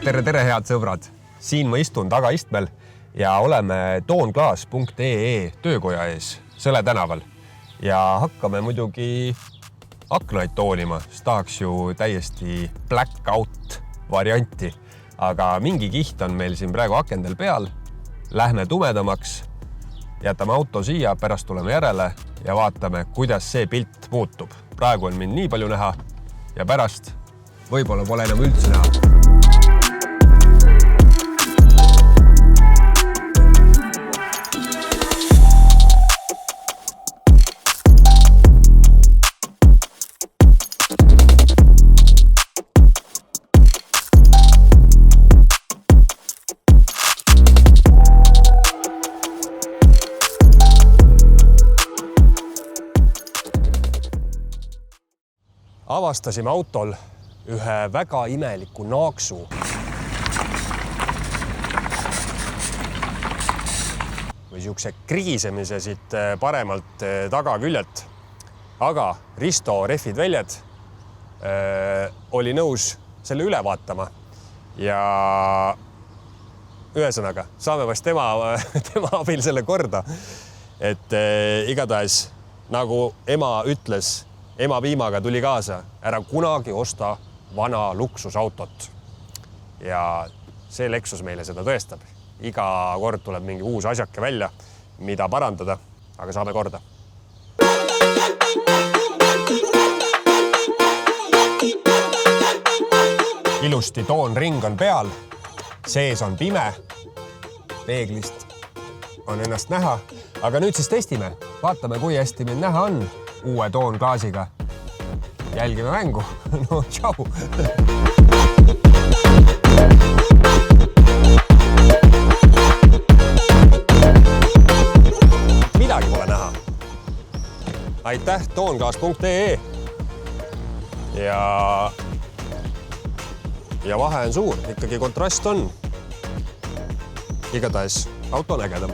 Tere, head sõbrad! Siin ma istun tagaistmel ja oleme toonglaas.ee töökoja ees Sõle tänaval. Ja hakkame muidugi aknaid toolima, sest tahaks ju täiesti blackout varianti. Aga mingi kiht on meil siin praegu akendel peal. Lähme tumedamaks, jätame auto siia, pärast tuleme järele ja vaatame, kuidas see pilt muutub. Praegu on mind nii palju näha ja pärast võib-olla pole enam üldse näha. Avastasime autol ühe väga imeliku naaksu. Või siukse kriisemise siit paremalt tagaküljelt. Aga Risto rehvid väljad oli nõus selle üle vaatama. Ja ühesõnaga, saame vast tema abil selle korda. Et igatahes, nagu ema ütles, ema piimaga tuli kaasa, ära kunagi osta vana luksusautot. Ja see Lexus meile seda tõestab. Iga kord tuleb mingi uus asjake välja, mida parandada, aga saame korda. Ilusti toonring on peal, sees on pime, peeglist on ennast näha, aga nüüd siis testime. Vaatame, kui hästi meil näha on uue toonklaasiga. Jälgime mängu. No, tšau! Midagi pole näha. Aitäh, toonglaas.ee. Ja vahe on suur. Ikkagi kontrast on. Igatahes auto on ägedam.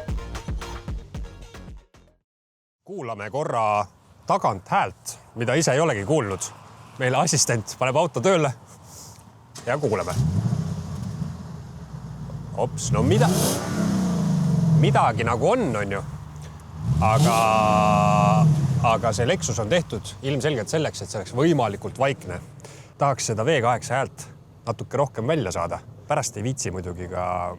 Kuulame korra tagant häält, mida ise ei olegi kuulnud. Meile assistent paneb auto tööle ja kuuleme. Ops, no midagi nagu on ju. Aga see Lexus on tehtud ilmselgelt selleks, et see oleks võimalikult vaikne. Tahaks seda V8 häält natuke rohkem välja saada. Pärast ei viitsi muidugi ka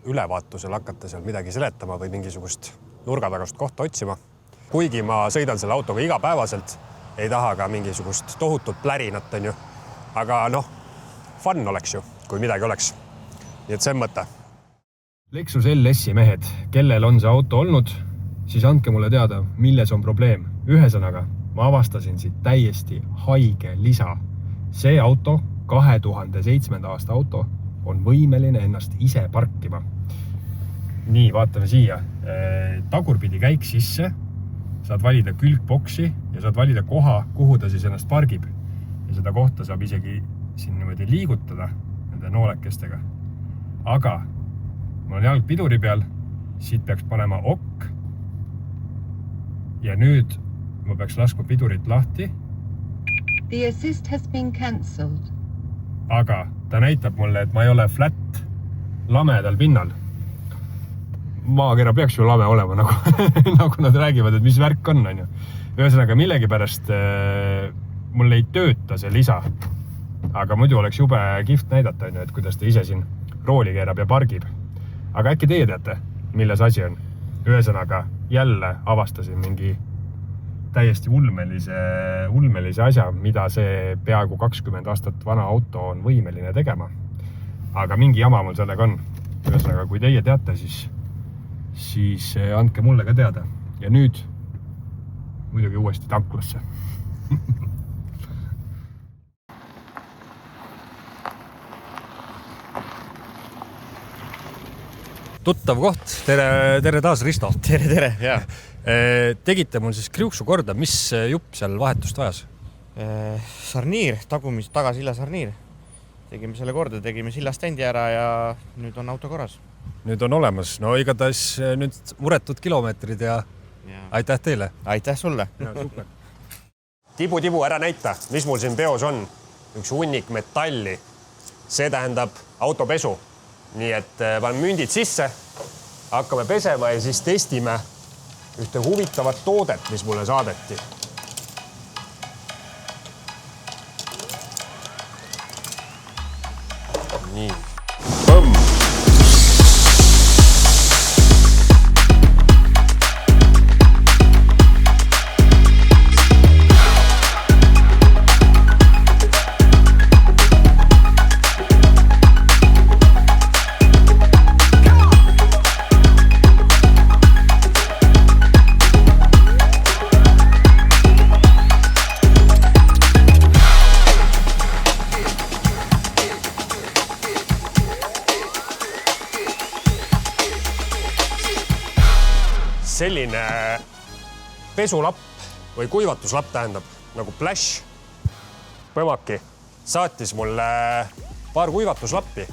ülevaatusel hakata seal midagi seletama või mingisugust nurgatagust kohta otsima. Kuigi ma sõidan selle autoga igapäevaselt, ei taha ka mingisugust tohutut plärinat, on ju. Aga fun oleks ju, kui midagi oleks. Nii et see on mõte. Lexus LS-i mehed, kellel on see auto olnud, siis andke mulle teada, milles on probleem. Ühesõnaga, ma avastasin siit täiesti haige lisa. See auto, 2007. aasta auto, on võimeline ennast ise parkima. Nii, vaatame siia. Tagurpidi käik sisse. Saad valida külgboksi ja saad valida koha, kuhu ta siis ennast pargib. Ja seda kohta saab isegi siin niimoodi liigutada nende noolekestega. Aga mul on jalg piduri peal, siit peaks panema OK. Ja nüüd ma peaks laskma pidurit lahti. The assist has been cancelled. Aga ta näitab mulle, et ma ei ole flat lamedal pinnal. Maakera peaks ju lame olema, nagu nad räägivad, et mis värk on. Ühesõnaga, millegi pärast mul ei tööta see lisa. Aga muidu oleks jube kihvt näidata, et kuidas ta ise siin rooli keerab ja pargib. Aga äkki teie teate, milles asi on? Ühesõnaga, jälle avastasin mingi täiesti ulmelise asja, mida see peaaegu 20 aastat vana auto on võimeline tegema. Aga mingi jama mul sellega on. Ühesõnaga, kui teie teate, siis andke mulle ka teada. Ja nüüd muidugi uuesti tanklasse. Tuttav koht. Tere taas, Risto. Tere, jaa. Tegite mul siis kriuksu korda. Mis jupp seal vahetust vajas? Sarniir, tagasilla sarniir. Tegime selle korda, tegime sillastendi ära ja nüüd on auto korras. Nüüd on olemas. No igatahes nüüd muretud kilomeetrid ja aitäh teile. Aitäh sulle. Ja, super. Tibu, ära näita, mis mul siin peos on. Üks hunnik metalli. see tähendab autopesu. Nii et paneme mündid sisse, hakkame pesema ja siis testime ühte huvitavat toodet, mis mulle saadeti. Nii. Põmm. Selline pesulapp või kuivatuslapp tähendab nagu Flash. Põmaki saatis mulle paar kuivatuslappi.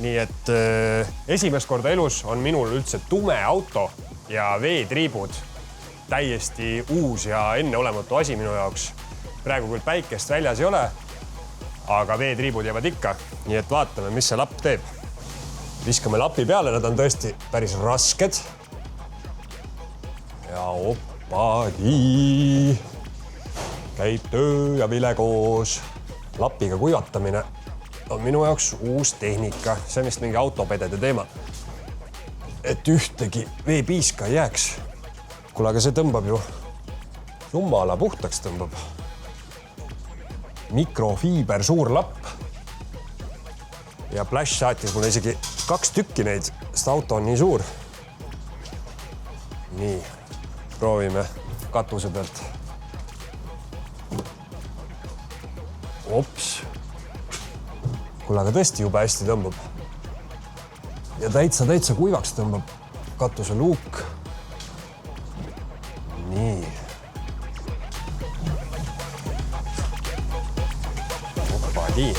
Nii et esimest korda elus on minul üldse tume auto ja veetriibud. Täiesti uus ja enneolematu asi minu jaoks. Praegu küll päikest väljas ei ole, aga veetriibud jäävad ikka. Nii et vaatame, mis see lapp teeb. Viskame lapi peale, nad on tõesti päris rasked. Ja oppagi. Käib töö ja vile koos. Lapiga kuivatamine on minu jaoks uus tehnika. See on vist mingi autopedede teema. Et ühtegi veepiiska ei jääks. Kuule, aga see tõmbab ju jumala puhtaks tõmbab. Mikrofiiber suur lapp. Ja Flash saatis mulle isegi 2 tükki neid, sest auto on nii suur. Nii. Proovime katuse pealt. Ops. Kuule, aga tõesti juba hästi tõmbab. Ja täitsa kuivaks tõmbab katuse luuk. Nii. Oppagi.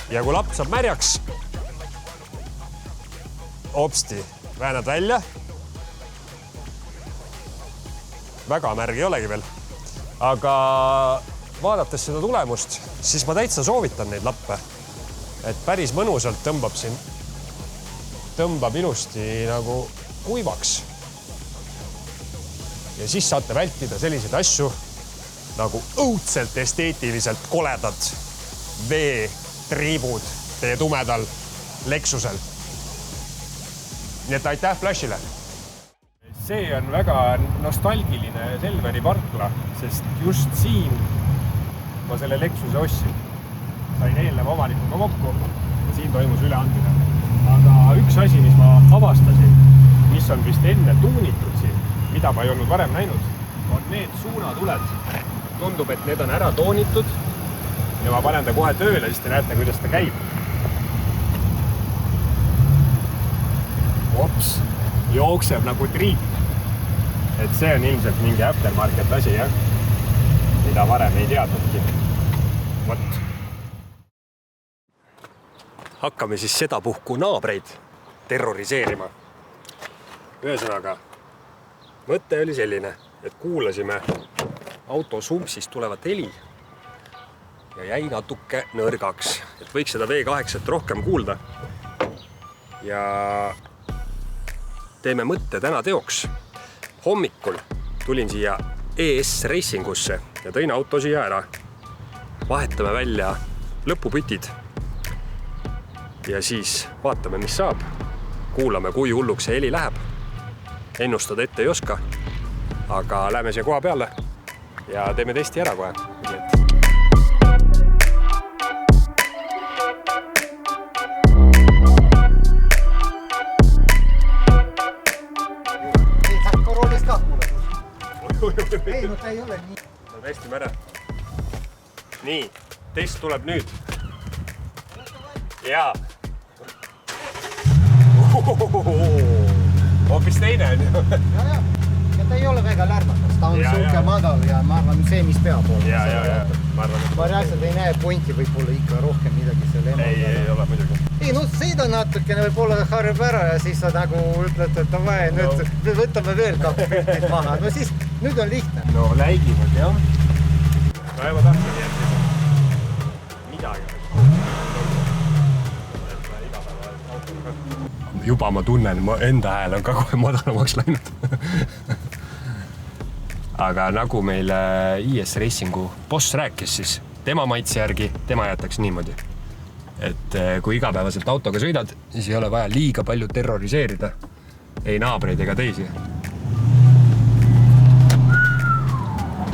Ja kui lapp saab märjaks, opsti. Väänad välja. Väga märg ei olegi veel. Aga vaadates seda tulemust, siis ma täitsa soovitan neid lappe. Et päris mõnusalt tõmbab siin. Tõmbab ilusti nagu kuivaks. Ja siis saate vältida selliseid asju nagu õudselt esteetiliselt koledad veetriibud teie tumedal Lexusel. Nii et aitäh Flashile. See on väga nostalgiline Selveri parkla, sest just siin ma selle Lexuse ostsin. Sain eelneva omanikuga kokku ja siin toimus üleandmine. Aga üks asi, mis ma avastasin, mis on vist enne tuunitud siin, mida ma ei olnud varem näinud, on need suunatuled. Tundub, et need on ära toonitud ja ma panen ta kohe tööle, siis te näete, kuidas ta käib. Ops, jookseb nagu triip. Et see on ilmselt mingi aftermarket asi, jah? Mida varem ei teadnudki. Võt. Hakkame siis sedapuhku naabreid terroriseerima. Ühesõnaga, mõte oli selline, et kuulasime auto sumpsist tulevat heli ja jäi natuke nõrgaks. Et võiks seda V8 rohkem kuulda. Ja teeme mõtte täna teoks. Hommikul tulin siia ES Racingusse ja tõin auto siia ära. Vahetame välja lõpupütid ja siis vaatame, mis saab. Kuulame, kui hulluks see heli läheb. Ennustada ette ei oska, aga läheme siia koha peale ja teeme testi ära kohe. Ei, no ta ei ole nii. Ta on hästi märe. Nii, test tuleb nüüd. Jaa. Hoopis teine on ju. Ja ta ei ole väga lärmakas. Ta on suuke madal ja ma arvan, see, mis pea poole. Ja. Ma reaalselt ei näe pointi võib-olla ikka rohkem midagi selle ema. Ei ole muidugi. Ei, no sõida natukene võib-olla harjab ära ja siis sa nagu ütled, et davai, nüüd võtame veel 2 pütid maha. No siis, nüüd on lihtne. No läigivad, jah. Ma juba tahtsin jätta. juba ma tunnen, enda hääl on ka kohe madalamaks läinud. Aga nagu meile IS Racingu boss rääkis, siis tema maitse järgi, tema jätaks niimoodi. Et kui igapäevaselt autoga sõidad, siis ei ole vaja liiga palju terroriseerida ei naabreid ega teisi.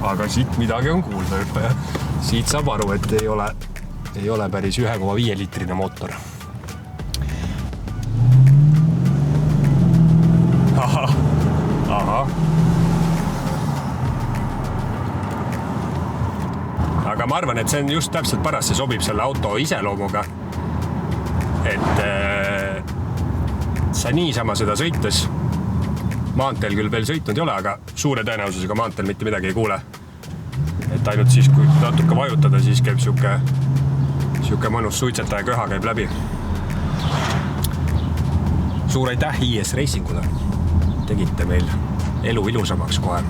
Aga siit midagi on kuulda juba ja siit saab aru, et ei ole päris 1,5 liitrine mootor. Aha. Aga ma arvan, et see on just täpselt paras, see sobib selle auto iseloomuga. Et sa niisama seda sõites, maanteel küll veel sõitnud ei ole, aga suure tõenäosusega maanteel mitte midagi ei kuule. Et ainult siis, kui natuke vajutada, siis käib siuke mõnus suitsetaja köha käib läbi. Suur aitäh IS Racingule. Tegite meil elu ilusamaks kohe.